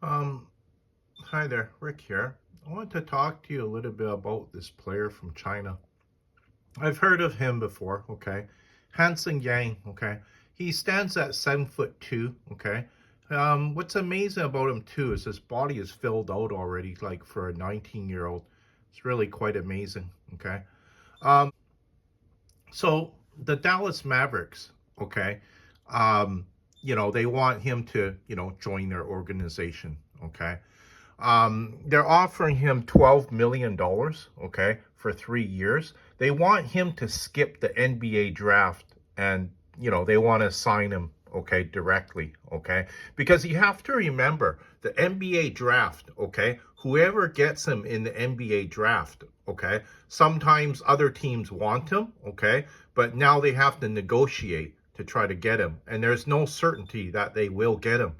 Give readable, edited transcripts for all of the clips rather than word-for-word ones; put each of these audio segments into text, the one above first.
Um, Hi there, Rick here. I want to talk to you a little bit about this player from China. I've heard of him before, okay? Hansen Yang, okay? He stands at 7'2", okay? What's amazing about him too is his body is filled out already, like for a 19-year-old. It's really quite amazing, okay? So the Dallas Mavericks, okay, um, they want him to, join their organization, okay? They're offering him $12 million, okay, for 3 years. They want him to skip the NBA draft, and they want to sign him, okay, directly, okay, because you have to remember the NBA draft, okay. Whoever gets him in the NBA draft, okay. Sometimes other teams want him, okay, but now they have to negotiate to try to get him, and there's no certainty that they will get him,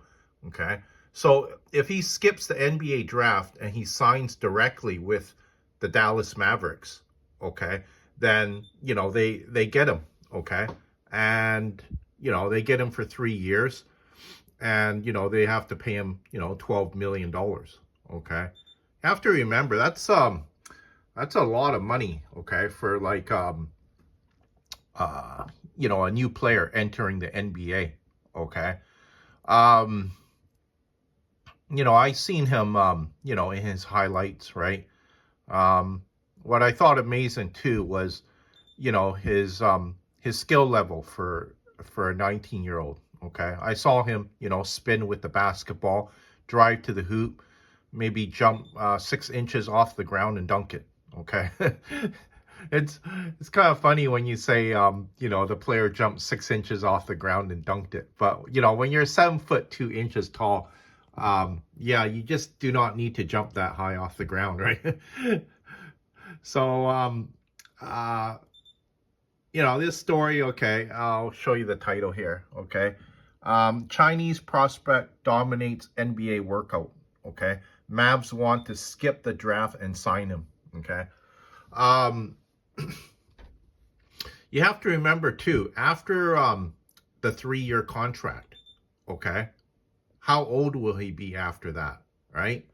okay. So if he skips the NBA draft and he signs directly with the Dallas Mavericks, okay, then they get him, okay, and they get him for 3 years, and they have to pay him $12 million, okay. You have to remember that's a lot of money, okay, for like uh a new player entering the NBA, okay. Um, I seen him, in his highlights, right? Um, what I thought amazing too was, his skill level for a 19-year-old. Okay, I saw him, spin with the basketball, drive to the hoop, maybe jump 6 inches off the ground and dunk it. Okay, it's it's kind of funny when you say, the player jumped 6 inches off the ground and dunked it. But when you're 7 foot 2 inches tall, yeah, you just do not need to jump that high off the ground, right? So, uh, this story, okay, I'll show you the title here, okay? Chinese prospect dominates NBA workout, okay? Mavs want to skip the draft and sign him, okay? Um, you have to remember, too, after the 3-year contract, okay? How old will he be after that, right?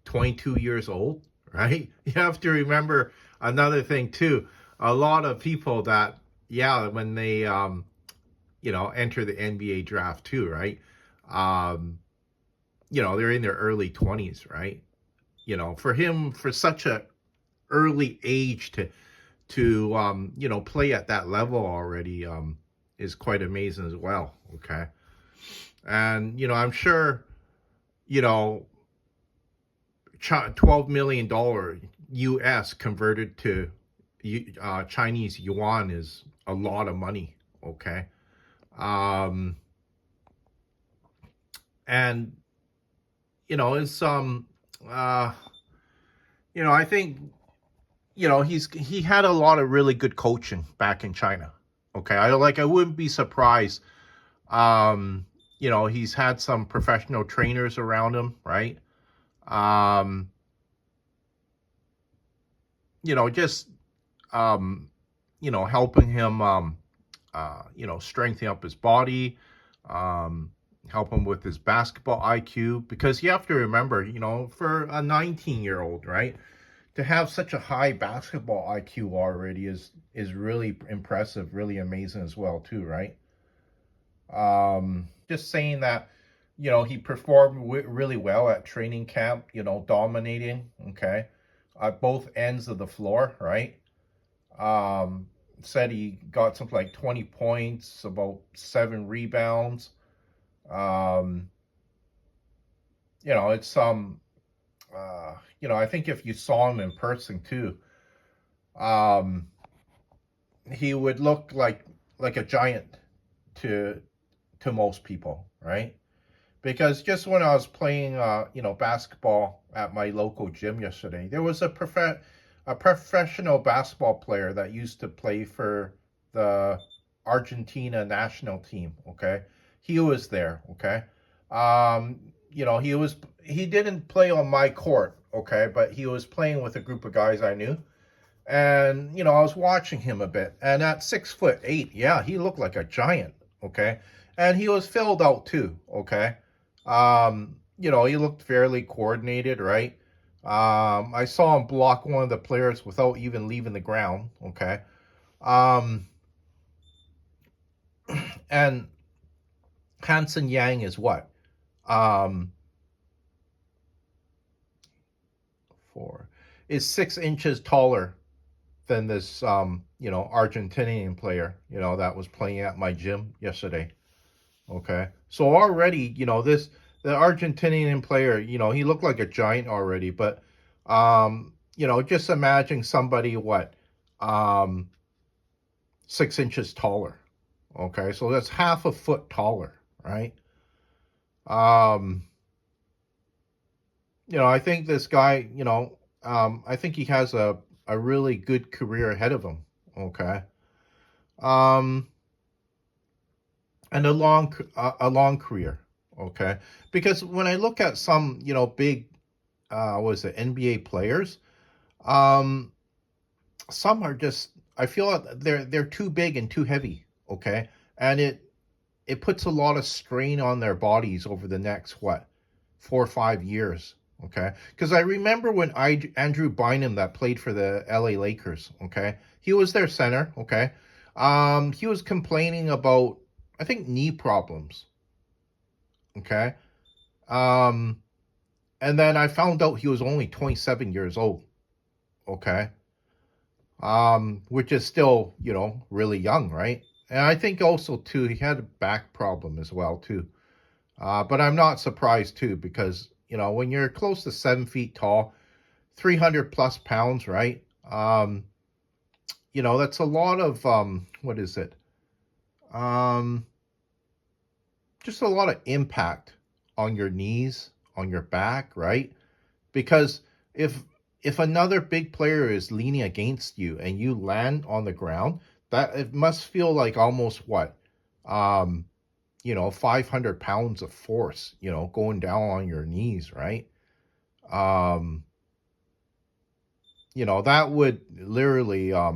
22 years old, right? You have to remember another thing too. A lot of people that, yeah, when they, enter the NBA draft too, right? Um, they're in their early 20s, right? For him, for such a early age to play at that level already, is quite amazing as well. Okay. And, I'm sure, you know, $12 million US converted to Chinese yuan is a lot of money. Okay. Um, and it's uh, I think he had a lot of really good coaching back in China. Okay, I wouldn't be surprised. Um, he's had some professional trainers around him, right? Um, just um, helping him, strengthen up his body, um, help him with his basketball IQ. Because you have to remember, for a 19-year-old, right, to have such a high basketball IQ already is really impressive, really amazing as well, too, right? Just saying that, he performed really well at training camp, dominating, okay, at both ends of the floor, right? Um, Said he got something like 20 points, about 7 rebounds. Um, it's I think if you saw him in person too, um, he would look like a giant to most people, right? Because just when I was playing, basketball at my local gym yesterday, there was a professional basketball player that used to play for the Argentina national team. Okay, he was there. Okay, he didn't play on my court. Okay, but he was playing with a group of guys I knew, and I was watching him a bit. And at 6'8", yeah, he looked like a giant. Okay, and he was filled out too. Okay, he looked fairly coordinated, right? I saw him block one of the players without even leaving the ground. Okay. Um, and Hansen Yang is what? Um, four is 6 inches taller than this Argentinian player, that was playing at my gym yesterday. Okay. So already, the Argentinian player, he looked like a giant already, but just imagine somebody um 6 inches taller. Okay, so that's half a foot taller, right? Um, I think this guy, I think he has a really good career ahead of him. Okay. Um, and a long career. Okay, because when I look at some, big, was it NBA players, um, some are just, I feel like they're too big and too heavy. Okay, and it puts a lot of strain on their bodies over the next 4 or 5 years. Okay, because I remember when Andrew Bynum, that played for the LA Lakers. Okay, he was their center. Okay, he was complaining about, I think, knee problems. Okay, um, and then I found out he was only 27 years old. Okay, which is still, really young, right? And I think also too he had a back problem as well too. But I'm not surprised too, because when you're close to 7 feet tall, 300 plus pounds, right? That's a lot of what is it? Um, just a lot of impact on your knees, on your back, right? Because if if another big player is leaning against you and you land on the ground, that it must feel like almost what? Um, 500 pounds of force, going down on your knees, right? Um, that would literally, uh,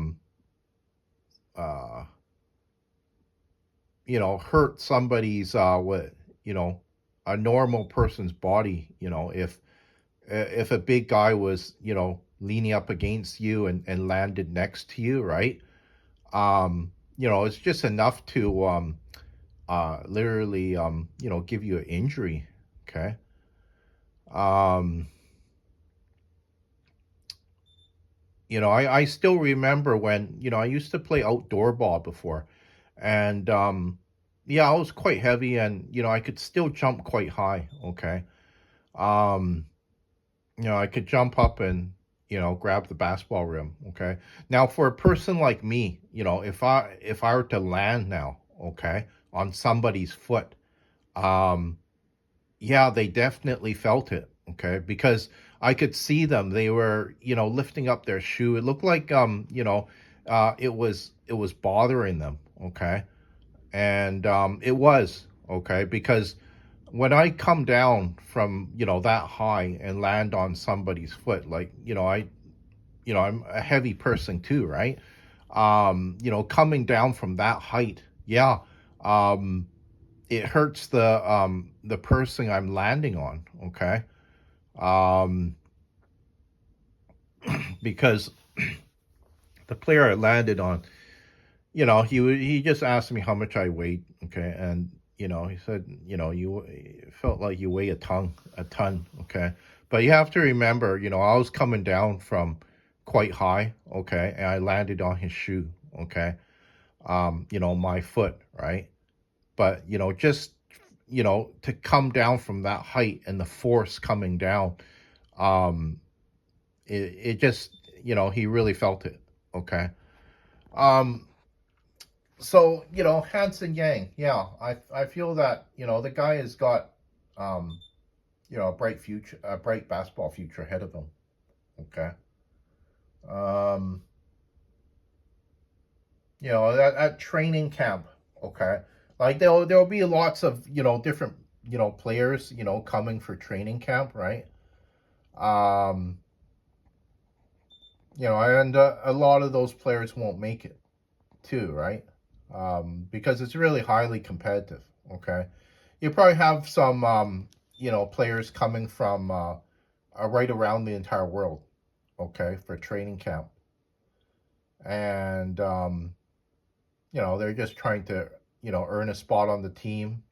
hurt somebody's, you know, a normal person's body, if a big guy was, leaning up against you and landed next to you, right? It's just enough to, literally, give you an injury. Okay. Um, I still remember when, I used to play outdoor ball before. And yeah, I was quite heavy, and, I could still jump quite high. Okay. Um, I could jump up and, grab the basketball rim. Okay. Now, for a person like me, if I were to land now, okay, on somebody's foot, um, yeah, they definitely felt it. Okay, because I could see them. They were, lifting up their shoe. It looked like, it was bothering them. Okay, and it was okay because when I come down from, that high and land on somebody's foot, like, I'm a heavy person too, right? Coming down from that height, yeah, um, it hurts the person I'm landing on. Okay, um, because the player I landed on, he just asked me how much I weighed. Okay, and he said, you it felt like you weigh a ton. Okay, but you have to remember, I was coming down from quite high. Okay, and I landed on his shoe. Okay, my foot, right? But just to come down from that height and the force coming down, um, it just, he really felt it. Okay. Um, so Hansen Yang, yeah, I feel that the guy has got um, a bright future, a bright basketball future ahead of him. Okay. Um, at training camp. Okay. Like there'll be lots of different players coming for training camp, right? Um, and a lot of those players won't make it too, right? Because it's really highly competitive. Okay, you probably have some, players coming from right around the entire world, okay, for training camp. And, they're just trying to, earn a spot on the team,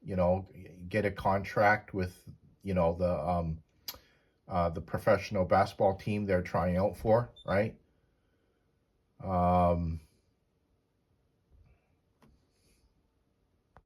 get a contract with, the professional basketball team they're trying out for, right?